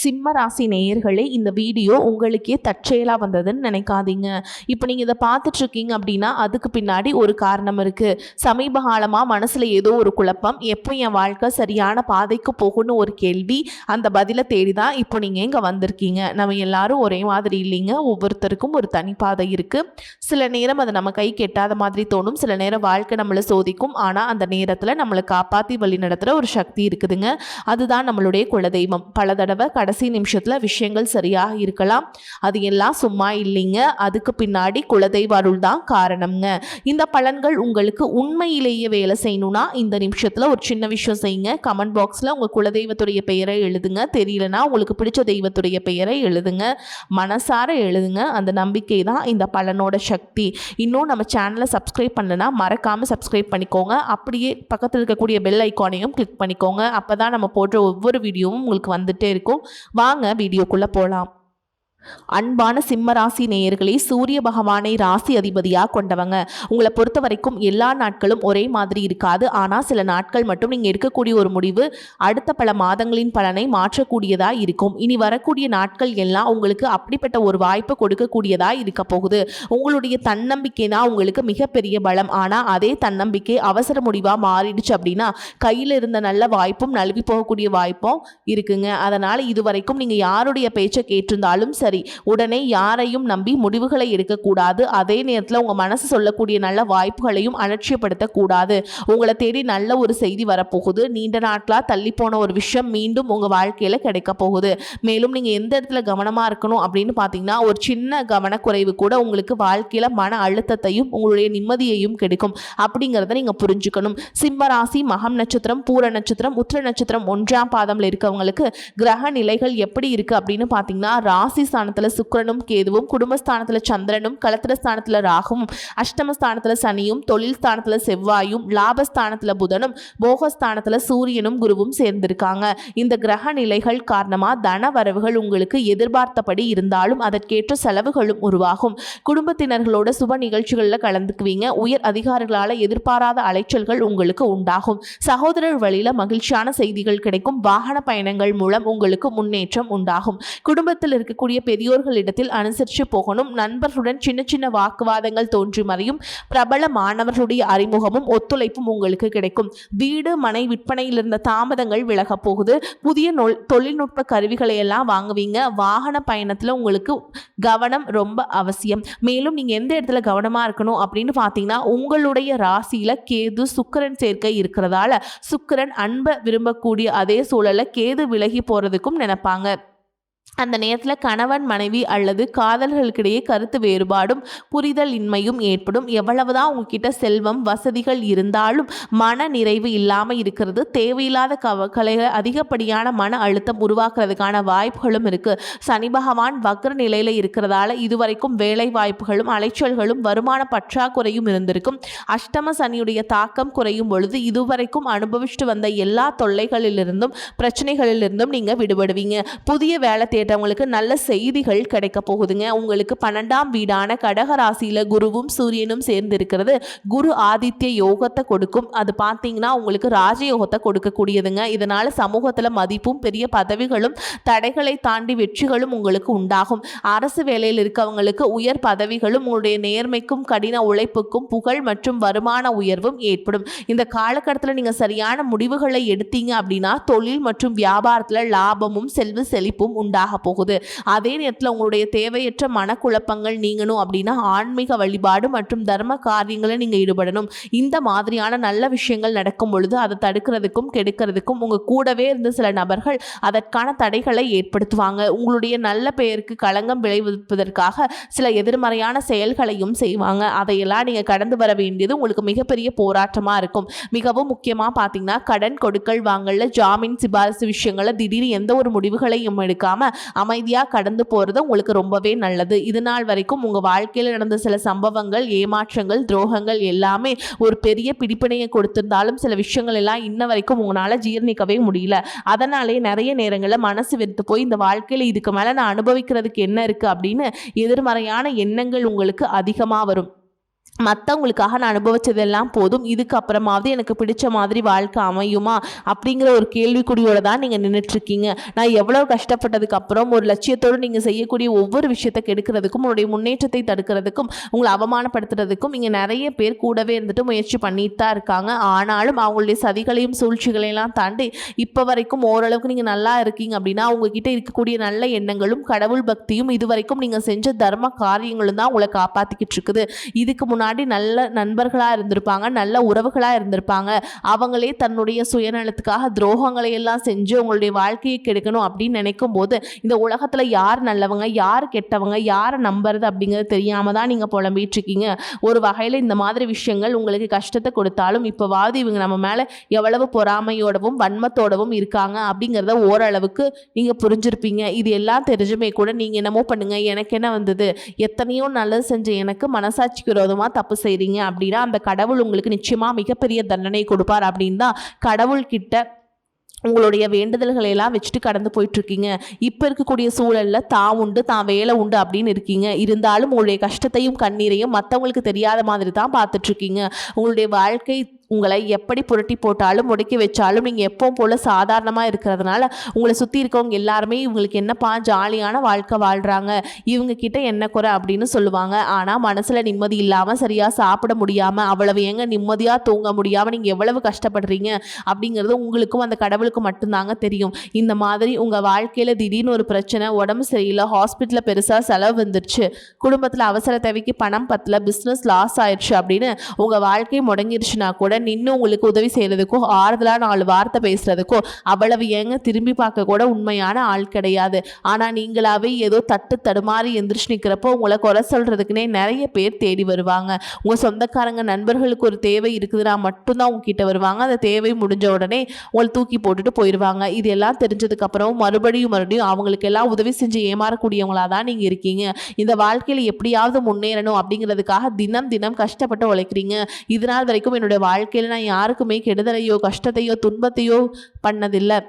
சிம்ம ராசி நேயர்களே, இந்த வீடியோ உங்களுக்கே தற்செயலாக வந்ததுன்னு நினைக்காதீங்க. இப்போ நீங்கள் இதை பார்த்துட்ருக்கீங்க அப்படின்னா அதுக்கு பின்னாடி ஒரு காரணம் இருக்குது. சமீப காலமாக மனசில் ஏதோ ஒரு குழப்பம், எப்போ என் வாழ்க்கை சரியான பாதைக்கு போகணும்னு ஒரு கேள்வி. அந்த பதிலை தேடி தான் இப்போ நீங்கள் இங்கே வந்திருக்கீங்க. நம்ம எல்லாரும் ஒரே மாதிரி இல்லைங்க, ஒவ்வொருத்தருக்கும் ஒரு தனிப்பாதை இருக்குது. சில நேரம் அது நம்ம கை கெட்டாத மாதிரி தோணும், சில நேரம் வாழ்க்கை நம்மளை சோதிக்கும். ஆனால் அந்த நேரத்தில் நம்மளை காப்பாற்றி வழி நடத்துகிற ஒரு சக்தி இருக்குதுங்க. அதுதான் நம்மளுடைய குலதெய்வம். பல தடவை கடைசி நிமிஷத்தில் விஷயங்கள் சரியாக இருக்கலாம், அது எல்லாம் சும்மா இல்லைங்க. அதுக்கு பின்னாடி குலதெய்வ அருள் தான் காரணம்ங்க. இந்த பலன்கள் உங்களுக்கு உண்மையிலேயே வேலை செய்யணும்னா இந்த நிமிஷத்தில் ஒரு சின்ன விஷயம் செய்யுங்க. கமெண்ட் பாக்ஸில் உங்கள் குலதெய்வத்துடைய பெயரை எழுதுங்க. தெரியலனா உங்களுக்கு பிடிச்ச தெய்வத்துடைய பெயரை எழுதுங்க, மனசார எழுதுங்க. அந்த நம்பிக்கை தான் இந்த பலனோட சக்தி. இன்னும் நம்ம சேனலை சப்ஸ்கிரைப் பண்ணலனா மறக்காமல் சப்ஸ்கிரைப் பண்ணிக்கோங்க. அப்படியே பக்கத்தில் இருக்கக்கூடிய பெல் ஐக்கானையும் கிளிக் பண்ணிக்கோங்க. அப்போ தான் நம்ம போடுற ஒவ்வொரு வீடியோவும் உங்களுக்கு வந்துட்டே இருக்கும். வாங்க வீடியோக்குள்ளே போகலாம். அன்பான சிம்ம ராசி நேயர்களே, சூரிய பகவானை ராசி அதிபதியாக கொண்டவங்க. உங்களை பொறுத்த வரைக்கும் எல்லா நாட்களும் ஒரே மாதிரி இருக்காது. ஆனால் சில நாட்கள் மட்டும் நீங்கள் எடுக்கக்கூடிய ஒரு முடிவு அடுத்த பல மாதங்களின் பலனை மாற்றக்கூடியதாக இருக்கும். இனி வரக்கூடிய நாட்கள் எல்லாம் உங்களுக்கு அப்படிப்பட்ட ஒரு வாய்ப்பு கொடுக்கக்கூடியதாக இருக்க போகுது. உங்களுடைய தன்னம்பிக்கை தான் உங்களுக்கு மிகப்பெரிய பலம். ஆனால் அதே தன்னம்பிக்கை அவசர முடிவாக மாறிடுச்சு அப்படின்னா கையில் இருந்த நல்ல வாய்ப்பும் நழுவி போகக்கூடிய வாய்ப்பும் இருக்குங்க. அதனால் இதுவரைக்கும் நீங்கள் யாருடைய பேச்சை கேட்டிருந்தாலும் சரி, உடனே யாரையும் நம்பி முடிவுகளை எடுக்கக்கூடாது. அதே நேரத்தில் உங்கள் மனசு சொல்லக்கூடிய நல்ல வாய்ப்புகளையும் அலட்சியப்படுத்தக்கூடாது. உங்களை தேடி நல்ல ஒரு செய்தி வரப்போகுது. நீண்ட நாட்களாக தள்ளி போன ஒரு விஷயம் மீண்டும் உங்கள் வாழ்க்கையில் கிடைக்க போகுது. மேலும் நீங்கள் எந்த இடத்துல கவனமாக இருக்கணும் அப்படின்னு பார்த்தீங்கன்னா, ஒரு சின்ன கவனக்குறைவு கூட உங்களுக்கு வாழ்க்கையில் மன அழுத்தத்தையும் உங்களுடைய நிம்மதியையும் கிடைக்கும் அப்படிங்கிறத நீங்கள் புரிஞ்சுக்கணும். சிம்ம ராசி மகம் நட்சத்திரம், பூர நட்சத்திரம், உத்திர நட்சத்திரம் 1ஆம் பாதம்ல இருக்கவங்களுக்கு கிரக நிலைகள் எப்படி இருக்குது அப்படின்னு பார்த்தீங்கன்னா, ராசி ஸ்தானத்தில் சுக்கிரனும் கேதுவும், குடும்பஸ்தானத்தில் சந்திரனும், களத்திரஸ்தானத்தில் ராகுவும், அஷ்டமஸ்தானத்தில் சனியும், தொழில் ஸ்தானத்தில் செவ்வாயும், லாபஸ்தானத்தில் புதனும், போகஸ்தானத்தில் சூரியனும் குருவும் சேர்ந்திருக்காங்க. இந்த கிரக நிலைகள் காரணமாக தன வரவுகள் உங்களுக்கு எதிர்பார்த்தபடி இருந்தாலும் அதற்கேற்ற செலவுகளும் உருவாகும். குடும்பத்தினர்களோட சுப நிகழ்ச்சிகளில் கலந்துக்குவீங்க. உயர் அதிகாரிகளால் எதிர்பாராத அலைச்சல்கள் உங்களுக்கு உண்டாகும். சகோதரர் வழியில் மகிழ்ச்சியான செய்திகள் கிடைக்கும். வாகன பயணங்கள் மூலம் உங்களுக்கு முன்னேற்றம் உண்டாகும். குடும்பத்தில் இருக்கக்கூடிய பெரியோர்களிடத்தில் அனுசரித்து போகணும். நண்பர்களுடன் சின்ன சின்ன வாக்குவாதங்கள் தோன்றி மறையும். பிரபல மாணவர்களுடைய அறிமுகமும் ஒத்துழைப்பும் உங்களுக்கு கிடைக்கும். வீடு மனை விற்பனையில் இருந்த தாமதங்கள் விலக போகுது. புதிய தொழில்நுட்ப கருவிகளை எல்லாம் வாங்குவீங்க. வாகன பயணத்தில் உங்களுக்கு கவனம் ரொம்ப அவசியம். மேலும் நீங்கள் எந்த இடத்துல கவனமாக இருக்கணும் அப்படின்னு பார்த்தீங்கன்னா, உங்களுடைய ராசியில் கேது சுக்கிரன் சேர்க்கை இருக்கிறதால சுக்கிரன் அன்பை விரும்பக்கூடிய அதே சூழலில் கேது விலகி போகிறதுக்கும் நினைப்பாங்க. அந்த நேரத்தில் கணவன் மனைவி அல்லது காதல்களுக்கிடையே கருத்து வேறுபாடும் புரிதல் இன்மையும் ஏற்படும். எவ்வளவுதான் உங்ககிட்ட செல்வம் வசதிகள் இருந்தாலும் மன நிறைவு இல்லாமல் இருக்கிறது. தேவையில்லாத கவலைகளை அதிகப்படியான மன அழுத்தம் உருவாக்குறதுக்கான வாய்ப்புகளும் இருக்குது. சனி பகவான் வக்ர நிலையில் இருக்கிறதால இதுவரைக்கும் வேலை வாய்ப்புகளும் அலைச்சல்களும் வருமான பற்றாக்குறையும் இருந்திருக்கும். அஷ்டம சனியுடைய தாக்கம் குறையும் பொழுது இதுவரைக்கும் அனுபவிச்சுட்டு வந்த எல்லா தொல்லைகளிலிருந்தும் பிரச்சனைகளிலிருந்தும் நீங்கள் விடுபடுவீங்க. புதிய வேலை தேட்டவங்களுக்கு நல்ல செய்திகள் கிடைக்க போகுதுங்க. உங்களுக்கு 12ஆம் வீடான கடக ராசியில குருவும் சூரியனும் சேர்ந்து இருக்கிறது. குரு ஆதித்ய யோகத்தை கொடுக்கும். அது பார்த்தீங்கன்னா உங்களுக்கு ராஜயோகத்தை கொடுக்கக்கூடியதுங்க. இதனால சமூகத்தில் மதிப்பும் பெரிய பதவிகளும் தடைகளை தாண்டி வெற்றிகளும் உங்களுக்கு உண்டாகும். அரசு வேலையில் இருக்கவங்களுக்கு உயர் பதவிகளும் உங்களுடைய நேர்மைக்கும் கடின உழைப்புக்கும் புகழ் மற்றும் வருமான உயர்வும் ஏற்படும். இந்த காலகட்டத்தில் நீங்கள் சரியான முடிவுகளை எடுத்தீங்க அப்படின்னா தொழில் மற்றும் வியாபாரத்தில் லாபமும் செல்வ செழிப்பும் உண்டாகும் போகுது. அதே நேரத்தில் உங்களுடைய தேவையற்ற மனக்குழப்பங்கள் நீங்கணும் அப்படின்னா ஆன்மீக வழிபாடு மற்றும் தர்ம காரியங்களை நீங்க ஈடுபடணும். இந்த மாதிரியான நல்ல விஷயங்கள் நடக்கும் பொழுது அதை தடுக்கிறதுக்கும் கெடுக்கிறதுக்கும் உங்க கூடவே இருந்து சில நபர்கள் அதற்கான தடைகளை ஏற்படுத்துவாங்க. உங்களுடைய நல்ல பெயருக்கு களங்கம் விளைவிப்பதற்காக சில எதிர்மறையான செயல்களையும் செய்வாங்க. அதையெல்லாம் நீங்க கடந்து வர வேண்டியது உங்களுக்கு மிகப்பெரிய போராட்டமா இருக்கும். மிகவும் முக்கியமா பாத்தீங்கன்னா, கடன் கொடுக்கல் வாங்கல ஜாமீன் சிபாரிசு விஷயங்களை திடீர் எந்த ஒரு முடிவுகளையும் எடுக்காம அமைதியாக கடந்து போகிறது உங்களுக்கு ரொம்பவே நல்லது. இது நாள் வரைக்கும் உங்கள் வாழ்க்கையில் நடந்த சில சம்பவங்கள், ஏமாற்றங்கள், துரோகங்கள் எல்லாமே ஒரு பெரிய பிடிப்பினையை கொடுத்திருந்தாலும் சில விஷயங்கள் எல்லாம் இன்ன வரைக்கும் உங்களால் ஜீர்ணிக்கவே முடியல. அதனாலே நிறைய நேரங்களில் மனசு வெறுத்து போய் இந்த வாழ்க்கையில் இதுக்கு மேலே நான் அனுபவிக்கிறதுக்கு என்ன இருக்குது அப்படின்னு எதிர்மறையான எண்ணங்கள் உங்களுக்கு அதிகமாக வரும். மற்றவங்களுக்காக நான் அனுபவிச்சதெல்லாம் போதும், இதுக்கப்புறமாவது எனக்கு பிடிச்ச மாதிரி வாழ்க்கை அமையுமா அப்படிங்கிற ஒரு கேள்விக்குறியோட தான் நீங்கள் நின்றுட்டுருக்கீங்க. நான் எவ்வளோ கஷ்டப்பட்டதுக்கு அப்புறம் ஒரு லட்சியத்தோடு நீங்கள் செய்யக்கூடிய ஒவ்வொரு விஷயத்தை கெடுக்கிறதுக்கும், உங்களுடைய முன்னேற்றத்தை தடுக்கிறதுக்கும், உங்களை அவமானப்படுத்துறதுக்கும் இங்கே நிறைய பேர் கூடவே இருந்துட்டு முயற்சி பண்ணிட்டு தான் இருக்காங்க. ஆனாலும் அவங்களுடைய சதிகளையும் சூழ்ச்சிகளையெல்லாம் தாண்டி இப்போ வரைக்கும் ஓரளவுக்கு நீங்கள் நல்லா இருக்கீங்க அப்படின்னா உங்ககிட்ட இருக்கக்கூடிய நல்ல எண்ணங்களும் கடவுள் பக்தியும் இது வரைக்கும் நீங்கள் செஞ்ச தர்ம காரியங்களும் தான் உங்களை காப்பாற்றிக்கிட்டு இருக்குது. இதுக்கு முன்னாடி நல்ல நண்பர்களாக இருந்திருப்பாங்க, நல்ல உறவுகளாக இருந்திருப்பாங்க. அவங்களே தன்னுடைய சுயநலத்துக்காக துரோகங்களை எல்லாம் செஞ்சு உங்களுடைய வாழ்க்கையை கெடுக்கணும் அப்படின்னு நினைக்கும் போது இந்த உலகத்தில் யார் நல்லவங்க யார் கெட்டவங்க யாரை நம்புறது அப்படிங்கிறது தெரியாமல் தான் நீங்கள் புலம்பிட்டு இருக்கீங்க. ஒரு வகையில் இந்த மாதிரி விஷயங்கள் உங்களுக்கு கஷ்டத்தை கொடுத்தாலும் இப்போவாது இவங்க நம்ம மேலே எவ்வளவு பொறாமையோடவும் வன்மத்தோடவும் இருக்காங்க அப்படிங்கிறத ஓரளவுக்கு நீங்கள் புரிஞ்சிருப்பீங்க. இது எல்லாம் தெரிஞ்சுமே கூட நீங்கள் என்னமோ பண்ணுங்க, எனக்கு என்ன வந்தது, எத்தனையோ நல்லது செஞ்ச எனக்கு மனசாட்சிக்கு விரோதமாக தப்பு செய்கிறீங்க அப்படின்னா அந்த கடவுள் உங்களுக்கு நிச்சயமாக மிகப்பெரிய தண்டனை கொடுப்பார் அப்படின்னு தான் கடவுள்கிட்ட உங்களுடைய வேண்டுதல்களை எல்லாம் வச்சுட்டு கடந்து போயிட்டுருக்கீங்க. இப்போ இருக்கக்கூடிய சூழலில் தான் உண்டு தான் வேலை உண்டு அப்படின்னு இருக்கீங்க. இருந்தாலும் உங்களுடைய கஷ்டத்தையும் கண்ணீரையும் மற்றவங்களுக்கு தெரியாத மாதிரி தான் பார்த்துட்ருக்கீங்க. உங்களுடைய வாழ்க்கை உங்களை எப்படி புரட்டி போட்டாலும் முடக்கி வச்சாலும் நீங்கள் எப்பவும் போல் சாதாரணமாக இருக்கிறதுனால உங்களை சுற்றி இருக்கவங்க எல்லாருமே இவங்களுக்கு என்னப்பா ஜாலியான வாழ்க்கை வாழ்கிறாங்க, இவங்கக்கிட்ட என்ன குறை அப்படின்னு சொல்லுவாங்க. ஆனால் மனசில் நிம்மதி இல்லாமல் சரியாக சாப்பிட முடியாமல் அவ்வளவு ஏங்க நிம்மதியாக தூங்க முடியாமல் நீங்கள் எவ்வளவு கஷ்டப்படுறீங்க அப்படிங்கிறது உங்களுக்கும் அந்த கடவுளுக்கு மட்டும்தாங்க தெரியும். இந்த மாதிரி உங்கள் வாழ்க்கையில் திடீர்னு ஒரு பிரச்சனை, உடம்பு சரியில்லை, ஹாஸ்பிட்டலில் பெருசாக செலவு வந்துருச்சு, குடும்பத்தில் அவசர தேவைக்கு பணம் பத்தல, பிஸ்னஸ் லாஸ் ஆயிடுச்சு அப்படின்னு உங்கள் வாழ்க்கை முடங்கிருச்சுன்னா கூட நின்று உங்களுக்கு உதவி செய்கிறதுக்கோ ஆறுதலாக 4 வார்த்தை பேசுகிறதுக்கோ அவ்வளவு ஏங்க திரும்பி பார்க்க கூட உண்மையான ஆள் கிடையாது. ஆனால் நீங்களாவே ஏதோ தட்டு தடுமாறி எந்திரிச்சு நிற்கிறப்போ உங்களை குறை சொல்கிறதுக்குனே நிறைய பேர் தேடி வருவாங்க. உங்கள் சொந்தக்காரங்க நண்பர்களுக்கு ஒரு தேவை இருக்குதுன்னா மட்டும்தான் உங்ககிட்ட வருவாங்க. அந்த தேவை முடிஞ்ச உடனே உங்களை தூக்கி போட்டுட்டு போயிடுவாங்க. இது எல்லாம் தெரிஞ்சதுக்கப்புறம் மறுபடியும் அவங்களுக்கு எல்லாம் உதவி செஞ்சு ஏமாறக்கூடியவங்களா தான் நீங்கள் இருக்கீங்க. இந்த வாழ்க்கையில் எப்படியாவது முன்னேறணும் அப்படிங்கிறதுக்காக தினம் தினம் கஷ்டப்பட்டு உழைக்கிறீங்க. இதனால் வரைக்கும் என்னுடைய வாழ்க்கையில் நான் யாருக்குமே கெடுதலையோ கஷ்டத்தையோ துன்பத்தையோ பண்ணதில்லை.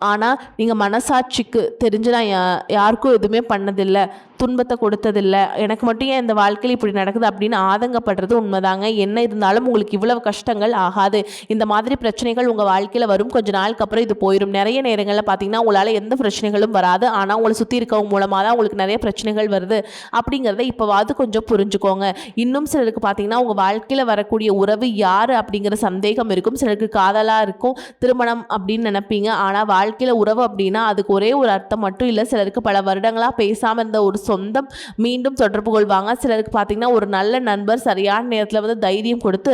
ஆனால் நீங்கள் மனசாட்சிக்கு தெரிஞ்சு நான் யாருக்கும் எதுவுமே பண்ணதில்லை, துன்பத்தை கொடுத்ததில்லை, எனக்கு மட்டும் ஏன் இந்த வாழ்க்கையில் இப்படி நடக்குது அப்படின்னு ஆதங்கப்படுறது உண்மைதாங்க. என்ன இருந்தாலும் உங்களுக்கு இவ்வளவு கஷ்டங்கள் ஆகாது. இந்த மாதிரி பிரச்சனைகள் உங்கள் வாழ்க்கையில் வரும், கொஞ்ச நாளுக்கு அப்புறம் இது போயிடும். நிறைய நேரங்களில் பார்த்தீங்கன்னா உங்களால் எந்த பிரச்சனைகளும் வராது, ஆனால் உங்களை சுற்றி இருக்கவங்க மூலமாக தான் உங்களுக்கு நிறைய பிரச்சனைகள் வருது அப்படிங்கிறத இப்போவாது கொஞ்சம் புரிஞ்சுக்கோங்க. இன்னும் சிலருக்கு பார்த்தீங்கன்னா உங்கள் வாழ்க்கையில் வரக்கூடிய உறவு யார் அப்படிங்கிற சந்தேகம் இருக்கும். சிலருக்கு காதலாக இருக்கும், திருமணம் அப்படின்னு நினைப்பீங்க. ஆனால் வாழ்க்கையில் உறவு அப்படின்னா அதுக்கு ஒரே ஒரு அர்த்தம் மட்டும் இல்லை. சிலருக்கு பல வருடங்களாக பேசாமல் இருந்த ஒரு சொந்தம் மீண்டும் தொடர்பு கொள்வாங்க. சிலருக்கு பார்த்தீங்கன்னா ஒரு நல்ல நண்பர் சரியான நேரத்தில் வந்து தைரியம் கொடுத்து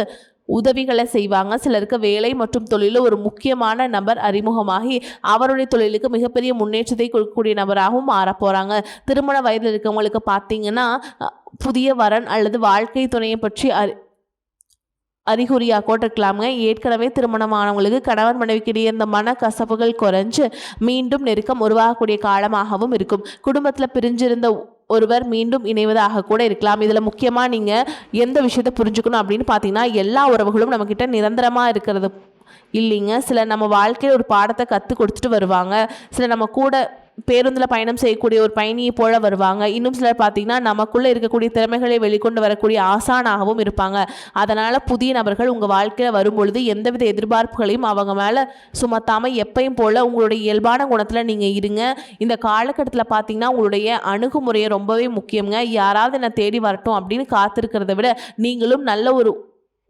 உதவிகளை செய்வாங்க. சிலருக்கு வேலை மற்றும் தொழிலில் ஒரு முக்கியமான நபர் அறிமுகமாகி அவருடைய தொழிலுக்கு மிகப்பெரிய முன்னேற்றத்தை கொடுக்கக்கூடிய நபராகவும் மாறப்போகிறாங்க. திருமண வயதில் இருக்கவங்களுக்கு பார்த்தீங்கன்னா புதிய வரன் அல்லது வாழ்க்கை துணையை பற்றி அறிகுறியாக கூட இருக்கலாமுங்க. ஏற்கனவே திருமணமானவங்களுக்கு கணவன் மனைவிக்கிடையே இந்த மன கசப்புகள் குறைஞ்சு மீண்டும் நெருக்கம் உருவாகக்கூடிய காலமாகவும் இருக்கும். குடும்பத்தில் பிரிஞ்சிருந்த ஒருவர் மீண்டும் இணைவதாக கூட இருக்கலாம். இதில் முக்கியமாக நீங்கள் எந்த விஷயத்தை புரிஞ்சுக்கணும் அப்படின்னு பார்த்தீங்கன்னா எல்லா உறவுகளும் நம்மக்கிட்ட நிரந்தரமாக இருக்கிறது இல்லைங்க. சில நம்ம வாழ்க்கையில் ஒரு பாடத்தை கற்றுக் கொடுத்துட்டு வருவாங்க. சில நம்ம கூட பேருந்தில் பயணம் செய்யக்கூடிய ஒரு பயணியை போல வருவாங்க. இன்னும் சிலர் பார்த்திங்கன்னா நமக்குள்ளே இருக்கக்கூடிய திறமைகளை வெளிக்கொண்டு வரக்கூடிய ஆசானாகவும் இருப்பாங்க. அதனால் புதிய நபர்கள் உங்கள் வாழ்க்கையில் வரும்பொழுது எந்தவித எதிர்பார்ப்புகளையும் அவங்க மேலே சுமத்தாமல் எப்பயும் போல் உங்களுடைய இயல்பான குணத்தில் நீங்கள் இருங்க. இந்த காலகட்டத்தில் பார்த்திங்கன்னா உங்களுடைய அணுகுமுறையை ரொம்பவே முக்கியங்க. யாராவது என்னை தேடி வரட்டும் அப்படின்னு காத்திருக்கிறத விட நீங்களும் நல்ல ஒரு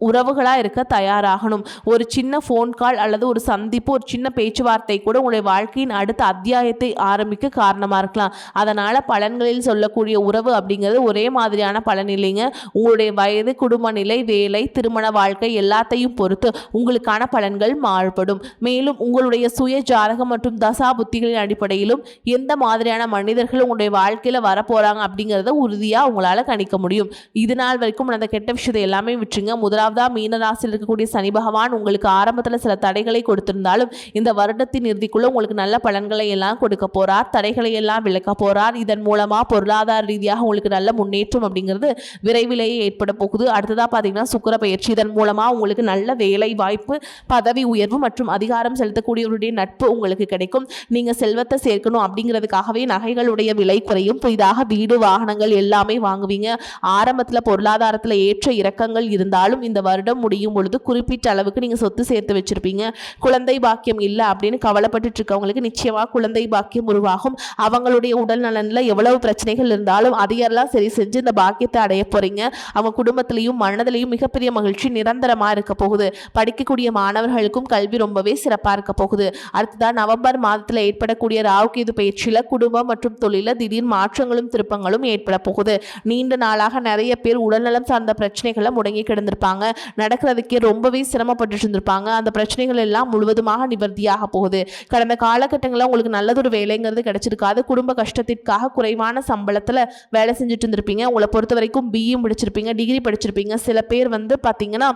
உறவுகளாக இருக்க தயாராகணும். ஒரு சின்ன ஃபோன் கால் அல்லது ஒரு சந்திப்பு, ஒரு சின்ன பேச்சுவார்த்தை கூட உங்களுடைய வாழ்க்கையின் அடுத்த அத்தியாயத்தை ஆரம்பிக்க காரணமாக இருக்கலாம். அதனால் பலன்களில் சொல்லக்கூடிய உறவு அப்படிங்கிறது ஒரே மாதிரியான பலன் இல்லைங்க. உங்களுடைய வயது, குடும்ப நிலை, வேலை, திருமண வாழ்க்கை எல்லாத்தையும் பொறுத்து உங்களுக்கான பலன்கள் மாறுபடும். மேலும் உங்களுடைய சுய ஜாதகம் மற்றும் தசா புத்திகளின் அடிப்படையிலும் எந்த மாதிரியான மனிதர்கள் உங்களுடைய வாழ்க்கையில் வரப்போகிறாங்க அப்படிங்கிறத உறுதியாக உங்களால் கணிக்க முடியும். இது நாள் வரைக்கும் அந்த கெட்ட விஷயத்தை எல்லாமே விட்டுருங்க. முதலாவது அதாவது மீனராசியில் இருக்கக்கூடிய சனி பகவான் உங்களுக்கு ஆரம்பத்தில் சில தடைகளை கொடுத்திருந்தாலும் இந்த வருடத்தின் இறுதிக்குள்ள உங்களுக்கு நல்ல பலன்களை எல்லாம் கொடுக்க போறார், தடைகளை எல்லாம் விளக்க போறார். இதன் மூலமா பொருளாதார ரீதியாக உங்களுக்கு நல்ல முன்னேற்றம் அப்படிங்கிறது விரைவிலேயே ஏற்பட போகுது. அடுத்ததா பார்த்தீங்கன்னா சுக்கிர பயிற்சி. இதன் மூலமா உங்களுக்கு நல்ல வேலை வாய்ப்பு, பதவி உயர்வு மற்றும் அதிகாரம் செலுத்தக்கூடியவருடைய நட்பு உங்களுக்கு கிடைக்கும். நீங்க செல்வத்தை சேர்க்கணும் அப்படிங்கிறதுக்காகவே நகைகளுடைய விலை குறையும், புதிதாக வீடு வாகனங்கள் எல்லாமே வாங்குவீங்க. ஆரம்பத்தில் பொருளாதாரத்தில் ஏற்ற இறக்கங்கள் இருந்தாலும் இந்த வருடம் முடியும் பொழுது குறிப்பிட்ட அளவுக்கு நீங்க சொத்து சேர்த்து வச்சிருப்பீங்க. குழந்தை பாக்கியம் இல்லை அப்படின்னு கவலைப்பட்டு இருக்கவங்களுக்கு நிச்சயமா குழந்தை பாக்கியம் உருவாகும். அவங்களுடைய உடல் நலன்ல எவ்வளவு பிரச்சனைகள் இருந்தாலும் அதையெல்லாம் சரி செஞ்சு இந்த பாக்கியத்தை அடைய போறீங்க. அவங்க குடும்பத்திலையும் மனதிலையும் மிகப்பெரிய மகிழ்ச்சி நிரந்தரமா இருக்க போகுது. படிக்கக்கூடிய மாணவர்களுக்கும் கல்வி ரொம்பவே சிறப்பா இருக்க போகுது. அடுத்ததான் நவம்பர் மாதத்துல ஏற்படக்கூடிய ராகு கேது பயிற்சியில குடும்பம் மற்றும் தொழில திடீர் மாற்றங்களும் திருப்பங்களும் ஏற்பட போகுது. நீண்ட நாளாக நிறைய பேர் உடல்நலம் சார்ந்த பிரச்சனைகளை முடங்கி கிடந்திருப்பாங்க, நடக்கிறதுக்கே ரொம்பவே சிரமப்பட்டு இருந்திருப்பாங்க. அந்த பிரச்சனைகள் எல்லாம் முழுவதுமாக நிவர்த்தியாக போகுது. கடந்த காலகட்டங்களில் உங்களுக்கு நல்லதொரு வேலைங்கிறது கிடைச்சிருக்காது. குடும்ப கஷ்டத்திற்காக குறைவான சம்பளத்துல வேலை செஞ்சுட்டு இருந்திருப்பீங்க. உங்களை பொறுத்த வரைக்கும் பிஇ முடிச்சிருப்பீங்க, டிகிரி படிச்சிருப்பீங்க. சில பேர் வந்து பார்த்தீங்கன்னா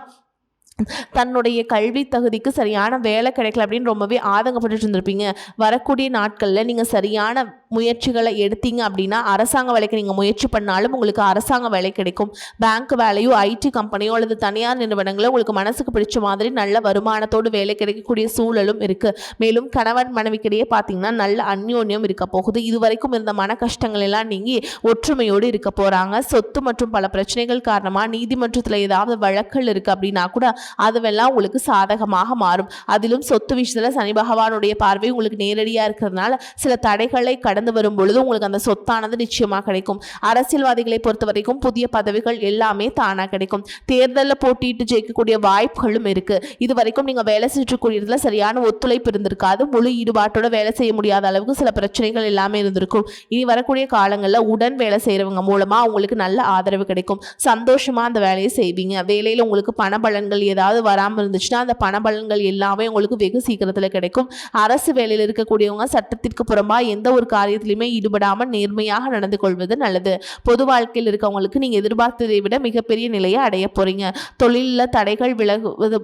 தன்னுடைய கல்வி தகுதிக்கு சரியான வேலை கிடைக்கல அப்படின்னு ரொம்பவே ஆதங்கப்பட்டு இருந்திருப்பீங்க. வரக்கூடிய நாட்களில் நீங்கள் சரியான முயற்சிகளை எடுத்தீங்க அப்படின்னா அரசாங்க வேலைக்கு நீங்கள் முயற்சி பண்ணாலும் உங்களுக்கு அரசாங்க வேலை கிடைக்கும். பேங்க் வேலையோ, ஐடி கம்பெனியோ அல்லது தனியார் நிறுவனங்களோ உங்களுக்கு மனசுக்கு பிடிச்ச மாதிரி நல்ல வருமானத்தோடு வேலை கிடைக்கக்கூடிய சூழலும் இருக்குது. மேலும் கணவன் மனைவிக்கிடையே பார்த்தீங்கன்னா நல்ல அந்யோன்யம் இருக்க போகுது. இதுவரைக்கும் இருந்த மன கஷ்டங்கள் எல்லாம் நீங்கி ஒற்றுமையோடு இருக்க போகிறாங்க. சொத்து மற்றும் பல பிரச்சனைகள் காரணமாக நீதிமன்றத்தில் ஏதாவது வழக்குகள் இருக்குது அப்படின்னா கூட அதுவெல்லாம் உங்களுக்கு சாதகமாக மாறும். அதிலும் சொத்து விஷயத்துல சனி பகவானுடைய பார்வை உங்களுக்கு நேரடியா இருக்கிறதுனால சில தடைகளை கடந்து வரும் பொழுது உங்களுக்கு அந்த சொத்தானது நிச்சயமா கிடைக்கும். அரசியல்வாதிகளை பொறுத்த வரைக்கும் புதிய பதவிகள் எல்லாமே தானா கிடைக்கும். தேர்தலில் போட்டிட்டு ஜெயிக்கக்கூடிய வாய்ப்புகளும் இருக்கு. இது வரைக்கும் நீங்க வேலை செஞ்சுக்கூடியதுல சரியான ஒத்துழைப்பு இருந்திருக்காது. முழு ஈடுபாட்டோட வேலை செய்ய முடியாத அளவுக்கு சில பிரச்சனைகள் எல்லாமே இருந்திருக்கும். இனி வரக்கூடிய காலங்களில் உடன் வேலை செய்யறவங்க மூலமா உங்களுக்கு நல்ல ஆதரவு கிடைக்கும். சந்தோஷமா அந்த வேலையை செய்வீங்க. வேலையில உங்களுக்கு பண பலன்கள் ஏதாவது வராமல் இருந்துச்சுன்னா அந்த பண பலன்கள் எல்லாமே உங்களுக்கு வெகு சீக்கிரத்தில் கிடைக்கும். அரசு வேலையில் இருக்கக்கூடியவங்க சட்டத்திற்கு புறம்பா எந்த ஒரு காரியத்திலுமே ஈடுபடாமல் நேர்மையாக நடந்து கொள்வது நல்லது. பொது வாழ்க்கையில் இருக்கவங்களுக்கு நீங்க எதிர்பார்த்ததை விட மிகப்பெரிய நிலையை அடைய போறீங்க. தொழிலில் தடைகள் விலகுவது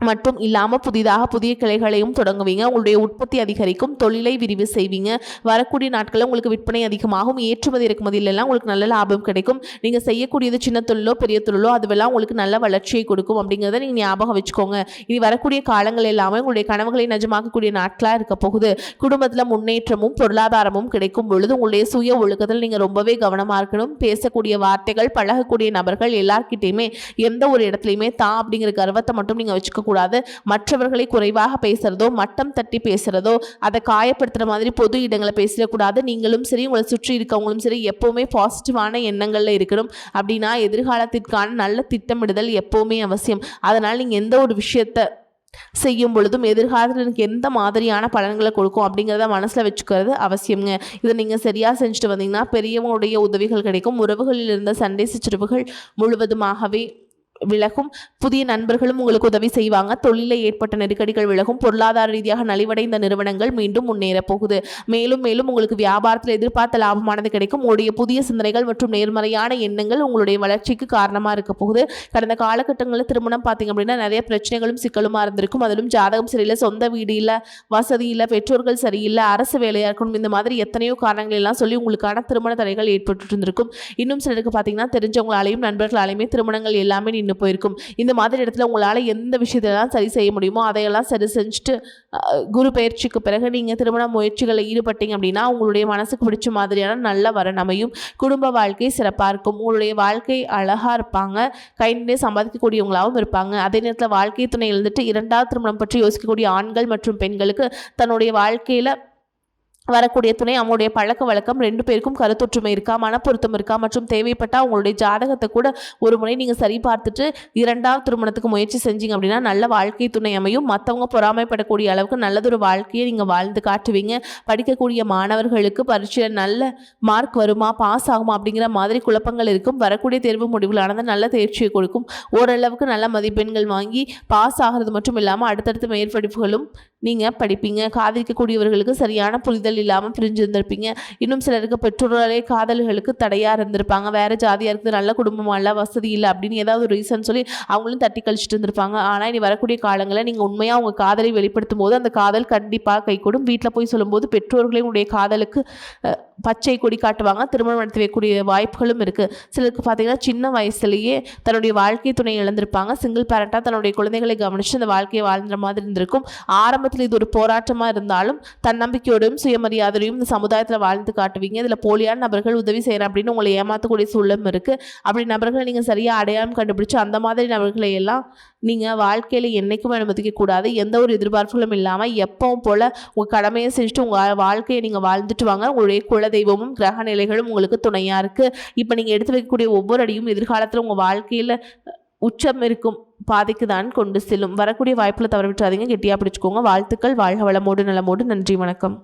மட்டும் இல்லாமல் புதிதாக புதிய கிளைகளையும் தொடங்குவீங்க. உங்களுடைய உற்பத்தி அதிகரிக்கும், தொழிலை விரிவு செய்வீங்க. வரக்கூடிய நாட்களில் உங்களுக்கு விற்பனை அதிகமாகும். ஏற்றுமதி இறக்குமதியிலெல்லாம் உங்களுக்கு நல்ல லாபம் கிடைக்கும். நீங்கள் செய்யக்கூடியது சின்ன தொழிலோ பெரிய தொழிலோ அதுவெல்லாம் உங்களுக்கு நல்ல வளர்ச்சியை கொடுக்கும் அப்படிங்கிறத நீங்கள் ஞாபகம் வச்சுக்கோங்க. இனி வரக்கூடிய காலங்கள் எல்லாமே உங்களுடைய கனவுகளை நிஜமாக்கக்கூடிய நாட்களாக இருக்க போகுது. குடும்பத்தில் முன்னேற்றமும் பொருளாதாரமும் கிடைக்கும் பொழுது உங்களுடைய சுய ஒழுக்கத்தில் நீங்கள் ரொம்பவே கவனமாக இருக்கணும். பேசக்கூடிய வார்த்தைகள், பழகக்கூடிய நபர்கள் எல்லார்கிட்டையுமே எந்த ஒரு இடத்துலையுமே தான் அப்படிங்கிற கர்வத்தை மட்டும் நீங்கள் வச்சுக்க கூடாது. மற்றவர்களை குறைவாக பேசுறதோ, மட்டம் தட்டி பேசுறதோ, அதை காயப்படுத்துற மாதிரி பொது இடங்களை பேசிடக்கூடாது. நீங்களும் சரி, உங்களை சுற்றி இருக்கவங்களும் சரி எப்பவுமே பாசிட்டிவான எண்ணங்கள்ல இருக்கணும். அப்படின்னா எதிர்காலத்திற்கான நல்ல திட்டமிடுதல் எப்பவுமே அவசியம். அதனால் நீங்க எந்த ஒரு விஷயத்தை செய்யும் பொழுதும் எதிர்காலத்தில் எனக்கு எந்த மாதிரியான பலன்களை கொடுக்கும் அப்படிங்கிறத மனசில் வச்சுக்கிறது அவசியங்க. இதை நீங்கள் சரியாக செஞ்சுட்டு வந்தீங்கன்னா பெரியவங்களுடைய உதவிகள் கிடைக்கும். உறவுகளில் இருந்த சண்டை சச்சரவுகள் முழுவதுமாகவே விலகும். புதிய நண்பர்களும் உங்களுக்கு உதவி செய்வாங்க. தொழிலில் ஏற்பட்ட நெருக்கடிகள் விலகும். பொருளாதார ரீதியாக நலிவடைந்த நிறுவனங்கள் மீண்டும் முன்னேற போகுது. மேலும் மேலும் உங்களுக்கு வியாபாரத்தில் எதிர்பார்த்த லாபமானது கிடைக்கும். உங்களுடைய புதிய சிந்தனைகள் மற்றும் நேர்மறையான எண்ணங்கள் உங்களுடைய வளர்ச்சிக்கு காரணமாக இருக்க போகுது. கடந்த காலகட்டங்களில் திருமணம் பார்த்தீங்க அப்படின்னா நிறைய பிரச்சனைகளும் சிக்கலுமா இருந்திருக்கும். அதிலும் ஜாதகம் சரியில்லை, சொந்த வீடு இல்லை, வசதி இல்லை, பெற்றோர்கள் சரியில்லை, அரசு வேலையாக இருக்கணும், இந்த மாதிரி எத்தனையோ காரணங்கள் எல்லாம் சொல்லி உங்களுக்கான திருமண தடைகள் ஏற்பட்டு இருந்திருக்கும். இன்னும் சிலருக்கு பார்த்தீங்கன்னா தெரிஞ்சவங்களாலையும் நண்பர்களாலையுமே திருமணங்கள் எல்லாமே நின்று போயிருக்கும். இந்த மாதிரி இடத்துல உங்களால் எந்த விஷயத்தெல்லாம் சரி செய்ய முடியுமோ அதையெல்லாம் சரி செஞ்சுட்டு குரு பயிற்சிக்கு பிறகு நீங்கள் திருமண முயற்சிகளில் ஈடுபட்டீங்க அப்படின்னா உங்களுடைய மனசுக்கு பிடிச்ச மாதிரியான நல்ல வரன் அமையும். குடும்ப வாழ்க்கை சிறப்பாக இருக்கும். உங்களுடைய வாழ்க்கை அழகாக இருப்பாங்க. கை நிறைய சம்பாதிக்கக்கூடியவங்களாகவும் இருப்பாங்க. அதே நேரத்தில் வாழ்க்கை துணை எழுந்துட்டு இரண்டாவது திருமணம் பற்றி யோசிக்கக்கூடிய ஆண்கள் மற்றும் பெண்களுக்கு தன்னுடைய வாழ்க்கையில் வரக்கூடிய துணை அவங்களுடைய பழக்க வழக்கம் ரெண்டு பேருக்கும் கருத்தொற்றுமை இருக்கா, மனப்பொருத்தம் இருக்கா மற்றும் தேவைப்பட்டால் அவங்களுடைய ஜாதகத்தை கூட ஒரு முறை நீங்கள் சரி பார்த்துட்டு இரண்டாவது திருமணத்துக்கு முயற்சி செஞ்சீங்க அப்படின்னா நல்ல வாழ்க்கை துணை அமையும். மற்றவங்க பொறாமைப்படக்கூடிய அளவுக்கு நல்லதொரு வாழ்க்கையை நீங்கள் வாழ்ந்து காட்டுவீங்க. படிக்கக்கூடிய மாணவர்களுக்கு பரீட்சையில் நல்ல மார்க் வருமா, பாஸ் ஆகுமா அப்படிங்கிற மாதிரி குழப்பங்கள் இருக்கும். வரக்கூடிய தேர்வு முடிவுகளானது நல்ல தேர்ச்சியை கொடுக்கும். ஓரளவுக்கு நல்ல மதிப்பெண்கள் வாங்கி பாஸ் ஆகிறது மட்டும் இல்லாமல் அடுத்தடுத்த மேற்படிப்புகளும் நீங்கள் படிப்பீங்க. காதலிக்கக்கூடியவர்களுக்கு சரியான புரிதல் இல்லாமல் பிரிஞ்சிருந்திருப்பீங்க. இன்னும் சிலருக்கு பெற்றோர்களே காதல்களுக்கு தடையாக இருந்திருப்பாங்க. வேறு ஜாதியாக இருக்குது, நல்ல குடும்பமாக இல்லை, வசதி இல்லை அப்படின்னு ஏதாவது ஒரு ரீசன் சொல்லி அவங்களும் தட்டி கழிச்சிட்டு இருந்திருப்பாங்க. ஆனால் இனி வரக்கூடிய காலங்களில் நீங்கள் உண்மையாக உங்கள் காதலை வெளிப்படுத்தும் போது அந்த காதல் கண்டிப்பாக கைகூடும். வீட்டில் போய் சொல்லும்போது பெற்றோர்களே உங்களுடைய காதலுக்கு பச்சை கொடி காட்டுவாங்க. திருமணம் நடத்தி வைக்கக்கூடிய வாய்ப்புகளும் இருக்குது. சிலருக்கு பார்த்தீங்கன்னா சின்ன வயசுலேயே தன்னுடைய வாழ்க்கை துணை இழந்திருப்பாங்க. சிங்கிள் பேரண்ட்டாக தன்னுடைய குழந்தைகளை கவனித்து அந்த வாழ்க்கையை வாழ்ந்த மாதிரி இருந்திருக்கும். ஆரம்பத்தில் இது ஒரு போராட்டமாக இருந்தாலும் தன்னம்பிக்கையோடும் சுயமரியாதையும் இந்த சமுதாயத்தில் வாழ்ந்து காட்டுவீங்க. இதில் போலியான நபர்கள் உதவி செய்கிறேன் அப்படின்னு உங்களை ஏமாற்றக்கூடிய சூழலும் இருக்குது. அப்படி நபர்களை நீங்கள் சரியாக அடையாளம் கண்டுபிடிச்சு அந்த மாதிரி நபர்களை எல்லாம் நீங்கள் வாழ்க்கையில் என்றைக்கும் அனுமதிக்கக்கூடாது. எந்த ஒரு எதிர்பார்ப்புகளும் இல்லாமல் எப்பவும் போல் உங்கள் கடமையை செஞ்சுட்டு உங்கள் வாழ்க்கையை நீங்கள் வாழ்ந்துட்டு வாங்க. உங்களுடைய குலதெய்வமும் கிரக நிலைகளும் உங்களுக்கு துணையாக இருக்குது. இப்போ நீங்கள் எடுத்து வைக்கக்கூடிய ஒவ்வொரு அடியும் எதிர்காலத்தில் உங்கள் வாழ்க்கையில் உச்சம் இருக்கும் பாதைக்கு தான் கொண்டு செல்லும். வரக்கூடிய வாய்ப்பில் தவற விட்டுறாதீங்க. கெட்டியாக பிடிச்சிக்கோங்க. வாழ்த்துக்கள். வாழ்க வளமோடு நலமோடு. நன்றி, வணக்கம்.